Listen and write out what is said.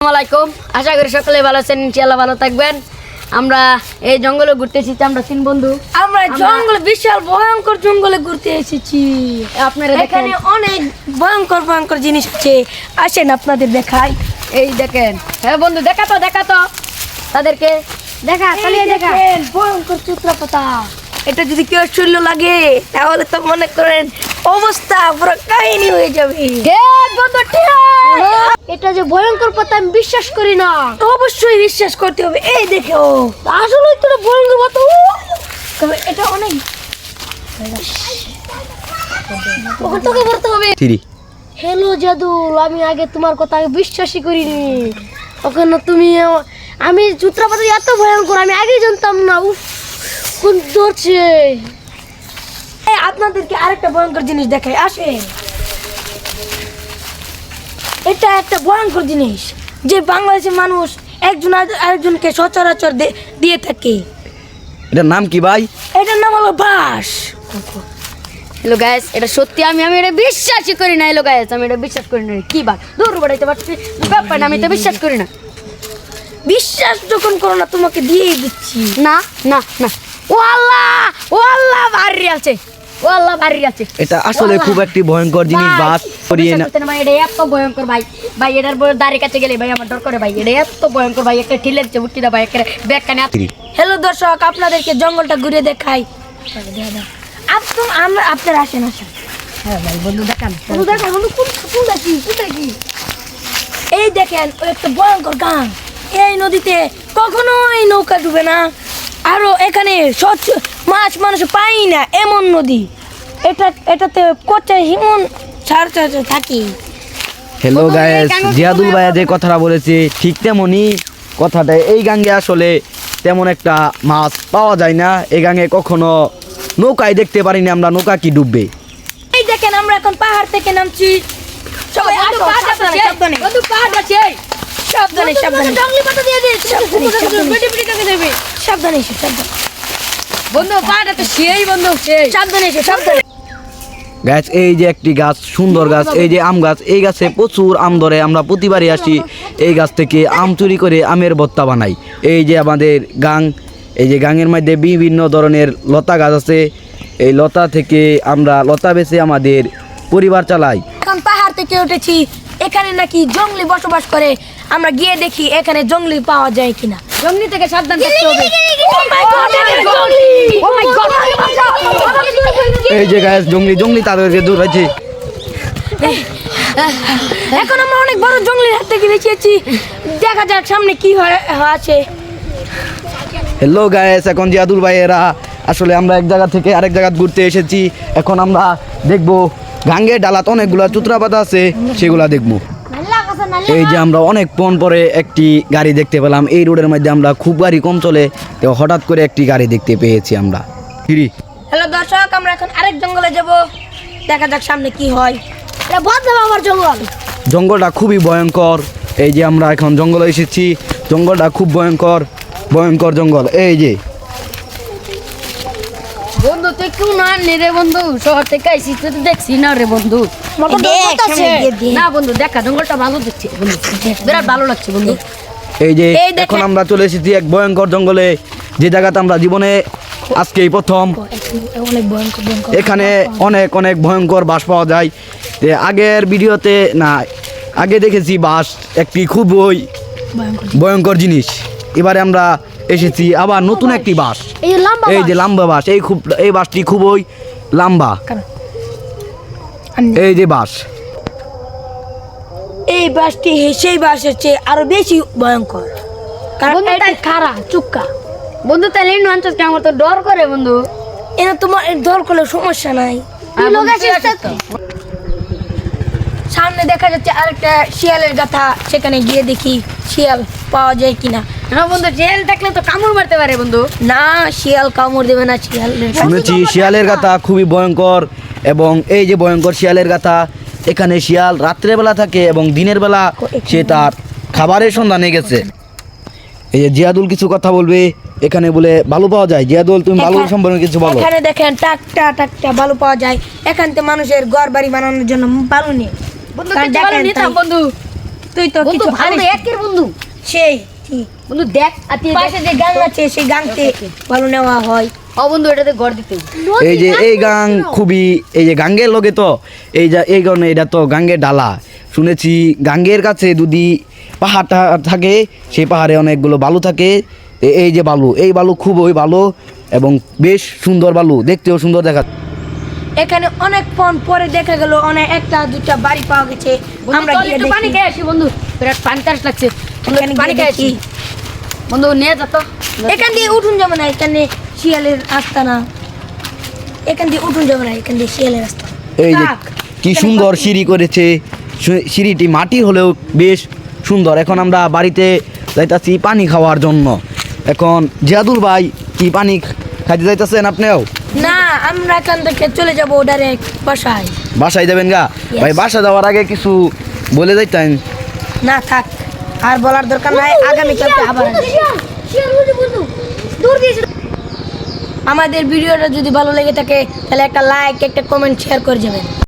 আসসালামাইকুম, আশা করি সকলে ভালো আছেন, ইনশাআল্লাহ ভালো থাকবেন। আমরা এই জঙ্গলে ঘুরতে এসেছি, আমরা তিন বন্ধু। আমরা জঙ্গলে বিশাল ভয়ঙ্কর জঙ্গলে ঘুরতে এসেছি। আপনারা এখানে অনেক ভয়ঙ্কর জিনিস আছে, আসেন আপনাদের দেখাই। এই দেখেন। হ্যাঁ বন্ধু, দেখা তো তাদেরকে দেখা, চালিয়ে দেখা। ভয়ঙ্কর চুত্রাপাতা, এটা যদি কেউ শরীর লাগে তাহলে তো মনে করেন অবস্থা পুরো কাহিনী হয়ে যাবে। বন্ধু, এটা যে ভয়ঙ্কর পাতা আমি বিশ্বাস করি না। অবশ্যই বিশ্বাস করতে হবে। এই দেখো, আসলে তো ভয়ঙ্কর পাতা। তবে এটা অনেক তোকে করতে হবে। হ্যালো জাদুল, আমি আগে তোমার কথা বিশ্বাসই করিনি। ওখানে তুমি আমি চুত্রাপাতা এত ভয়ঙ্কর আমি আগে জানতাম না। উফ, কোন ধরছে। আপনাদেরকে আরেকটা ভয়ঙ্কর জিনিস দেখাই, আসেন। এটা একটা ভয়ঙ্কর জিনিস যে বাংলাদেশের মানুষ একজন আরেকজনকে সচরাচর দিয়ে থাকে। এটার নাম কি ভাই? এটার নাম হলো বাঁশ। হ্যালো গাইস, এটা সত্যি আমি এটা বিশ্বাসই করি না। হ্যালো গাইস, আমি এটা বিশ্বাস করি না। কি বাট দূর বাড়াইতে পারছি ব্যাপার না, আমি তো বিশ্বাস করি না। বিশ্বাস যখন করো না, তোমাকে দিয়েই দিচ্ছি। না না না, ও আল্লাহ বাড়ি আছে, ও আল্লাহ বাড়ি আছে। এটা আসলে খুব একটি ভয়ঙ্কর জিনিস। বাস করিয়ে না ভাই, এটা এত ভয়ঙ্কর ভাই। ভাই এটার দাঁড়িয়ে কাছে গেলে ভাই আমার ডর করে ভাই। এটা এত ভয়ঙ্কর ভাই, একটা ঠিলের চেয়ে উঠি দা ভাই, একটা ব্যাগ কানে। হ্যালো দর্শক, আপনাদেরকে জঙ্গলটা ঘুরে দেখাই। আপনারা আসেন। হ্যাঁ ভাই, বন্ধু দেখান। এই দেখেন, ওই একটা ভয়ঙ্কর গান। এই নদীতে কখনোই নৌকা ডুবে না। আরো এখানে স্বচ্ছ মাছ মানুষ পাই না এমন নদী। এটাতে কচা হিমন ছাড় থাকি। হ্যালো গাইস, জিয়াদুল ভাইয়া যে কথাটা বলেছে ঠিক তেমনই কথাটা। এই গাঙ্গে আসলে তেমন একটা মাছ পাওয়া যায় না। এই গাঙ্গে কখনো নৌকায় দেখতে পারিনি আমরা, নৌকা কি ডুববে। এই দেখেন, আমরা এখন পাহাড় থেকে নামছি। সবাই আসো, সাবধানে। বন্ধু পাহাড় আছে, সাবধানে। বন্ধু পাহাড় আছে সেই, বন্ধু সেই। সাবধানে। গাছ, এই যে একটি গাছ, সুন্দর গাছ, এই যে আম গাছ। এই গাছে প্রচুর আম ধরে। আমরা প্রতিবারই আসি এই গাছ থেকে আম চুরি করে আমের ভর্তা বানাই। এই যে আমাদের গাং, এই যে গাঙের মধ্যে বিভিন্ন ধরনের লতা গাছ আছে। এই লতা থেকে আমরা লতা বেচে আমাদের পরিবার চালাই। এখন পাহাড় থেকে উঠেছি, এখানে নাকি জঙ্গলি বসবাস করে। আমরা গিয়ে দেখি এখানে জঙ্গলি পাওয়া যায় কিনা। জঙ্গলি থেকে সাবধান থাকতে হবে। এই যে গাছ, জঙ্গলি তাদেরকে দূর আছে। এখন আমরা অনেক বড় জঙ্গলের হাত থেকে বেঁচেছি। দেখা যাক সামনে কি আছে। হ্যালো গাইস, এখন জিয়াদুল ভাইয়েরা আসলে আমরা এক জায়গা থেকে আরেক জায়গা ঘুরতে এসেছি। এখন আমরা দেখবো গাঙ্গের ডালাত অনেকগুলা চুত্রাপাতা আছে, সেগুলা দেখবো। এই যে আমরা অনেক পণ পরে একটি গাড়ি দেখতে পেলাম। এই রোডের মধ্যে আমরা খুব গাড়ি কম চলে, তো হঠাৎ করে একটি গাড়ি দেখতে পেয়েছি আমরা। হ্যালো দর্শক, আমরা এখন আরেক জঙ্গলে যাব। দেখা যাক সামনে কি হয়। এটা বদলাম আমার জঙ্গল। জঙ্গলটা খুবই ভয়ঙ্কর। এই যে আমরা এখন জঙ্গলে এসেছি, জঙ্গলটা খুব ভয়ঙ্কর জঙ্গল। এই যে বন্ধু, তুই কেউ না রে বন্ধু, শহর থেকে আইসি, তুই তো দেখছি না রে বন্ধু। না বন্ধু, দেখা জঙ্গলটা ভালো দেখছি বন্ধু, বিরাট ভালো লাগছে বন্ধু। এই যে এখন আমরা চলে এসেছি এক ভয়ঙ্কর জঙ্গলে, যে জায়গাতে আমরা জীবনে আজকেই প্রথম। এখানে অনেক ভয়ঙ্কর বাস পাওয়া যায়। আগের ভিডিওতে না, আগে দেখেছি বাস একটি খুবই ভয়ঙ্কর জিনিস। এবারে আমরা এসেছি আবার নতুন একটি বাস। এই যে লম্বা বাস, এই বাসটি খুবই লম্বা। এই যে বাস, এই বাসটি সেই বাসের চেয়ে আরো বেশি ভয়ঙ্কর, কারণ এটা খাড়া চুক্কা। বন্ধু তাহলে আমার তো ডর করে বন্ধু। এটা তোমার ডর করলে সমস্যা নাই। সামনে দেখা যাচ্ছে আরেকটা শিয়ালের গাথা, সেখানে গিয়ে দেখি শিয়াল পাওয়া যায় কিনা। না বন্ধু, শিয়াল দেখলে তো কামড় মারতে পারে বন্ধু। না, শিয়াল কামড় দেবে না। শুনেছি শিয়ালের গাথা খুবই ভয়ঙ্কর, এবং এই যে ভয়ঙ্কর শিয়ালের গাথা, এখানে শিয়াল রাত্রেবেলা থাকে এবং দিনের বেলা সে তার খাবারের সন্ধানে গেছে। এই যে জিয়াদুল কিছু কথা বলবে। এখানে বলে বালু পাওয়া যায়। জিয়াদুল, তুমি বালু সম্পর্কে কিছু বলো। এখানে দেখেন টাকটা বালু পাওয়া যায়। এখান থেকে মানুষের ঘর বাড়ি বানানোর জন্য বালু নেই। বন্ধু তুই তো বন্ধু কিছু ভালো হারিস একের বন্ধু সেই ঠিক বন্ধু দেখ আতি পাশে যে গাং আছে সেই গাংতে ভালো নেওয়া হয় ও বন্ধু এটাতে ঘর দিতে এই যে এই গাং খুবই এই যে গাঙ্গের লগে তো এই যে এই কারণে এটা তো গাঙ্গের ডালা শুনেছি গাঙ্গের কাছে যদি পাহাড়টা থাকে সেই পাহাড়ে অনেকগুলো বালু থাকে এই যে বালু এই বালু খুবই ভালো এবং বেশ সুন্দর বালু দেখতেও সুন্দর দেখা এখানে অনেক ফোন পরে দেখা গেল অনেক একটা দুটা বাড়ি পাওয়া গেছে আমরা গিয়ে একটু পানি দেখি খেয়ে আসি বন্ধু বিরাট পানি তাস লাগছে বন্ধু, এখানে একটু পানি গিয়ে খেয়ে আসি দেখি। বন্ধু নিয়ে যা তো এখান দিয়ে উঠুন যাবে না এখানে শিয়ালের রাস্তা না এখান দিয়ে উঠুন যাবে না এখান দিয়ে শিয়ালের রাস্তা এই যে থাক। কি সুন্দর সিঁড়ি করেছে সিঁড়িটি মাটির হলেও বেশ সুন্দর এখন আমরা বাড়িতে যাইতাছি পানি খাওয়ার জন্য এখন জিয়াদুল ভাই কি পানি খাইতে যাইতেছেন আপনিও না আমরা এখান থেকে চলে যাবো ডাইরেক্ট বাসায় বাসায় যাবেন গা ভাই বাসা যাওয়ার আগে কিছু বলে যাইতেন না থাক আর বলার দরকার নাই আগামীকালকে আবার আসবো। আমাদের ভিডিওটা যদি ভালো লেগে থাকে তাহলে একটা লাইক একটা কমেন্ট শেয়ার করে যাবেন।